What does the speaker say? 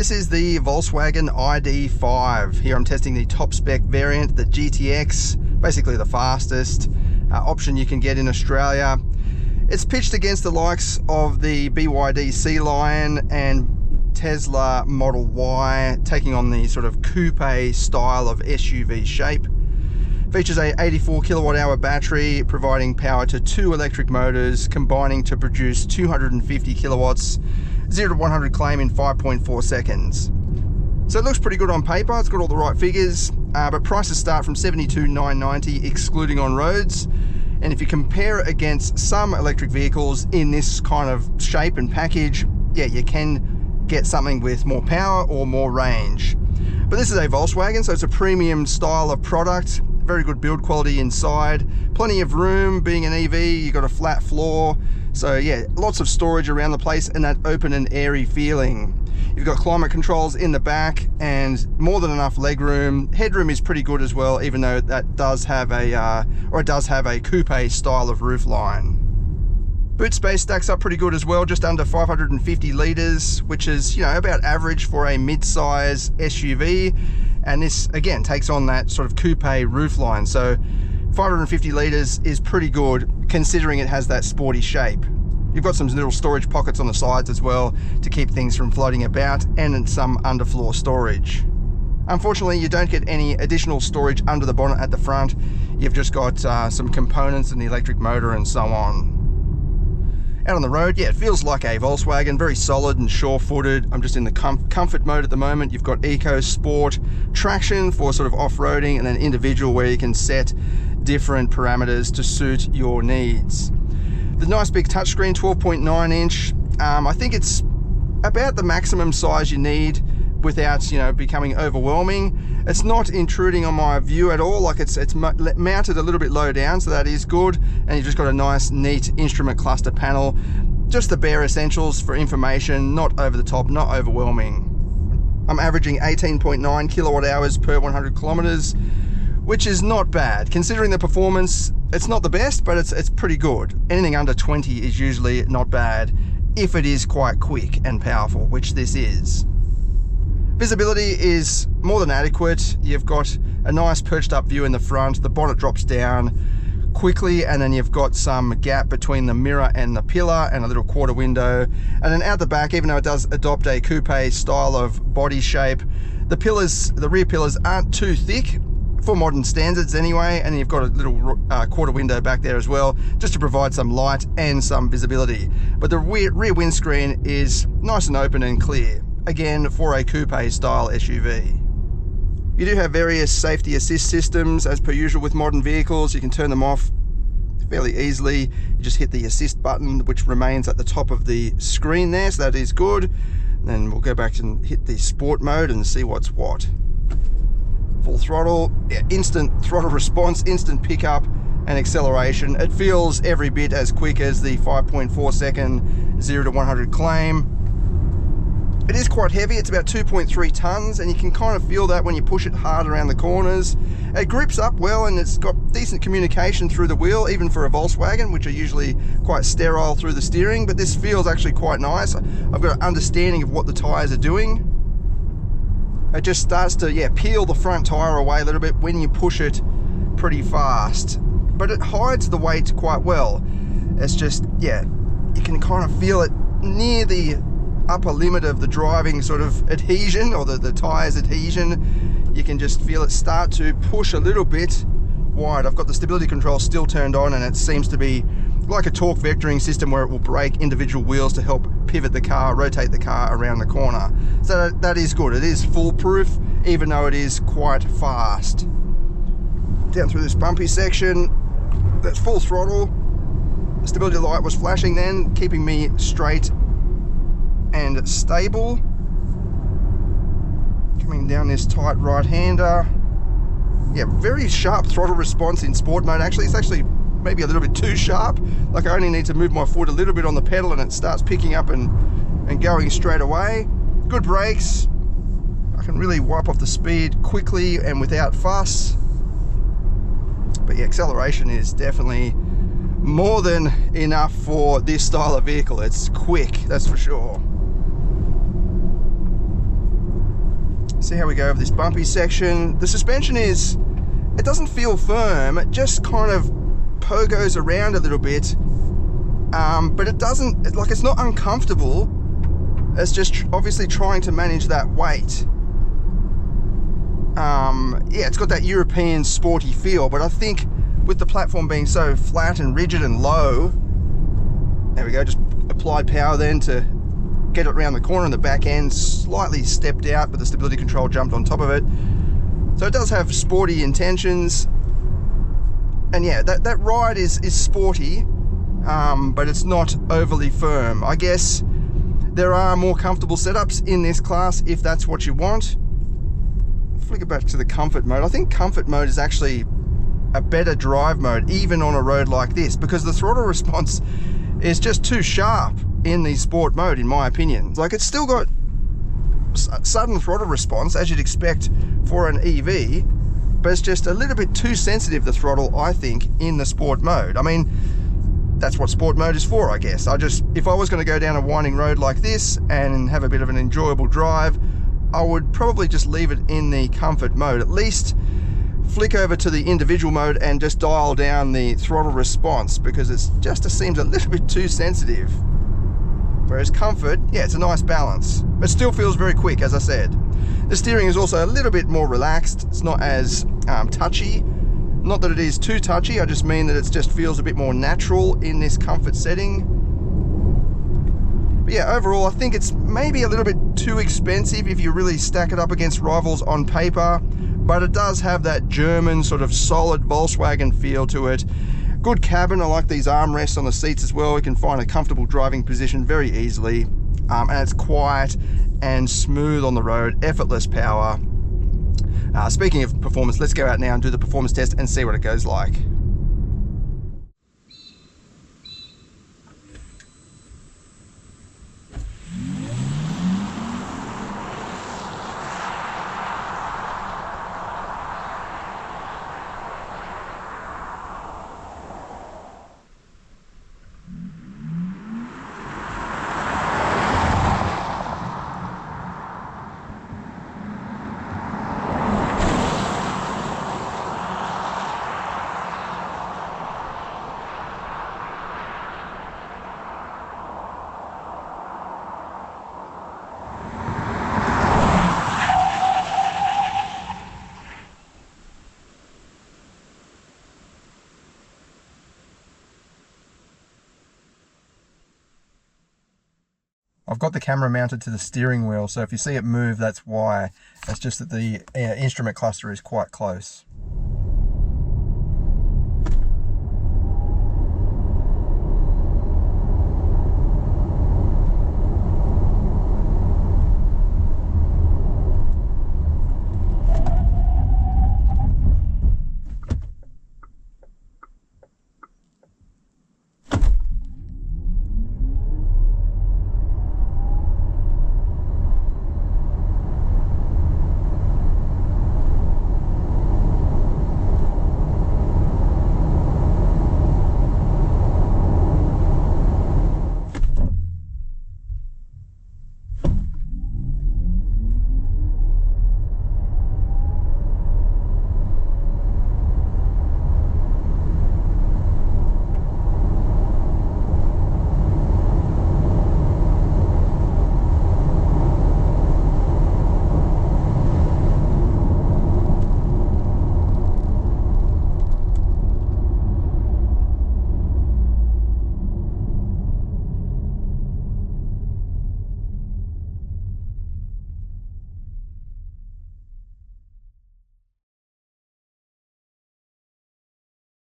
this is the Volkswagen ID.5. Here I'm testing the top spec variant, the GTX, basically the fastest option you can get in Australia. It's pitched against the likes of the BYD Sea Lion and Tesla Model Y, taking on the sort of coupe style of SUV shape. Features a 84 kilowatt hour battery, providing power to 2 electric motors, combining to produce 250 kilowatts, 0 to 100 claim in 5.4 seconds. So it looks pretty good on paper, it's got all the right figures, but prices start from $72,990 excluding on roads. And if you compare it against some electric vehicles in this kind of shape and package, yeah, you can get something with more power or more range. But this is a Volkswagen, so it's a premium style of product. Very good build quality inside, plenty of room. Being an EV, you've got a flat floor, so yeah, lots of storage around the place and that open and airy feeling. You've got climate controls in the back and more than enough legroom. Headroom is pretty good as well, even though that does have a coupe style of roofline. Boot space stacks up pretty good as well, just under 550 litres, which is, you know, about average for a mid-size SUV. And this, again, takes on that sort of coupe roofline. So 550 litres is pretty good, considering it has that sporty shape. You've got some little storage pockets on the sides as well to keep things from floating about, and some underfloor storage. Unfortunately, you don't get any additional storage under the bonnet at the front. You've just got some components and the electric motor and so on. Out on the road, yeah, it feels like a Volkswagen, very solid and sure-footed. I'm just in the comfort mode at the moment. You've got Eco, Sport, Traction for sort of off-roading, and then Individual where you can set different parameters to suit your needs. The nice big touchscreen, 12.9 inch. I think it's about the maximum size you need without, you know, becoming overwhelming. It's not intruding on my view at all. Like it's mounted a little bit low down, so that is good. And you've just got a nice, neat instrument cluster panel. Just the bare essentials for information, not over the top, not overwhelming. I'm averaging 18.9 kilowatt hours per 100 kilometers, which is not bad. Considering the performance, it's not the best, but it's pretty good. Anything under 20 is usually not bad if it is quite quick and powerful, which this is. Visibility is more than adequate. You've got a nice perched up view in the front. The bonnet drops down quickly, and then you've got some gap between the mirror and the pillar and a little quarter window. And then out the back, even though it does adopt a coupe style of body shape, the rear pillars aren't too thick for modern standards anyway, and you've got a little quarter window back there as well, just to provide some light and some visibility. But the rear windscreen is nice and open and clear, again for a coupe style SUV. You do have various safety assist systems as per usual with modern vehicles. You can turn them off fairly easily. You just hit the assist button, which remains at the top of the screen there, so that is good. And then we'll go back and hit the sport mode and see what's what. Full throttle, yeah, instant throttle response, instant pickup and acceleration. It feels every bit as quick as the 5.4 second 0 to 100 claim. It is quite heavy, it's about 2.3 tons, and you can kind of feel that when you push it hard around the corners. It grips up well, and it's got decent communication through the wheel, even for a Volkswagen, which are usually quite sterile through the steering, but this feels actually quite nice. I've got an understanding of what the tyres are doing. It just starts to, yeah, peel the front tyre away a little bit when you push it pretty fast. But it hides the weight quite well. It's just, yeah, you can kind of feel it near the upper limit of the driving sort of adhesion, or the tyres adhesion. You can just feel it start to push a little bit wide. I've got the stability control still turned on, and it seems to be like a torque vectoring system where it will brake individual wheels to help pivot the car, rotate the car around the corner. So that is good. It is foolproof, even though it is quite fast. Down through this bumpy section, that's full throttle. The stability light was flashing then, keeping me straight and stable. Coming down this tight right-hander. Yeah, very sharp throttle response in sport mode. Actually, it's actually maybe a little bit too sharp. Like I only need to move my foot a little bit on the pedal and it starts picking up and going straight away. Good brakes. I can really wipe off the speed quickly and without fuss. But yeah, acceleration is definitely more than enough for this style of vehicle. It's quick, that's for sure. See how we go over this bumpy section. The suspension it doesn't feel firm, it just kind of pogos around a little bit, but it doesn't, like, it's not uncomfortable. It's just obviously trying to manage that weight. Yeah, it's got that European sporty feel, but I think with the platform being so flat and rigid and low, there we go, just applied power then to get it around the corner, and the back end slightly stepped out, but the stability control jumped on top of it. So it does have sporty intentions, and yeah, that ride is sporty, but it's not overly firm. I guess there are more comfortable setups in this class if that's what you want. Flick it back to the comfort mode. I think comfort mode is actually a better drive mode, even on a road like this, because the throttle response is just too sharp in the sport mode, in my opinion. Like, it's still got sudden throttle response, as you'd expect for an EV, but it's just a little bit too sensitive, the throttle, I think, in the sport mode. I mean, that's what sport mode is for, I guess. If I was going to go down a winding road like this and have a bit of an enjoyable drive, I would probably just leave it in the comfort mode. At least flick over to the individual mode and just dial down the throttle response, because it just seems a little bit too sensitive. Whereas comfort, yeah, it's a nice balance, but still feels very quick, as I said. The steering is also a little bit more relaxed. It's not as touchy. Not that it is too touchy, I just mean that it just feels a bit more natural in this comfort setting. But yeah, overall, I think it's maybe a little bit too expensive if you really stack it up against rivals on paper, but it does have that German sort of solid Volkswagen feel to it. Good cabin, I like these armrests on the seats as well. You can find a comfortable driving position very easily, and it's quiet and smooth on the road, effortless power. Speaking of performance, let's go out now and do the performance test and see what it goes like. I've got the camera mounted to the steering wheel, so if you see it move, that's why. It's just that the instrument cluster is quite close.